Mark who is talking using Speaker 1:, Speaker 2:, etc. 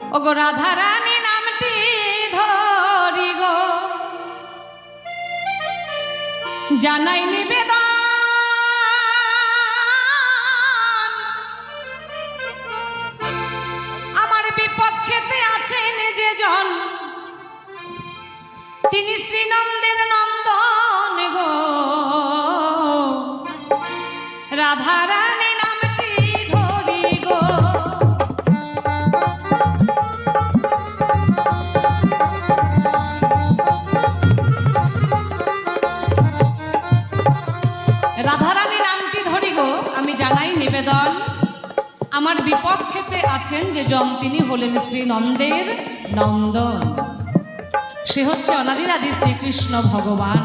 Speaker 1: ওগো রাধারানী নামটি ধরি গো জানাই নিবেদন আমার বিপক্ষেতে আছেন যে জন তিনি শ্রীনন্দের নন্দন গো রাধারানী নামটি ধরি গো রাধারানী নামটি ধরি গো আমি জানাই নিবেদন আমার বিপক্ষেতে আছেন যে জন তিনি হলেন শ্রীনন্দের নন্দন সে হচ্ছে অনাদির আদি শ্রীকৃষ্ণ ভগবান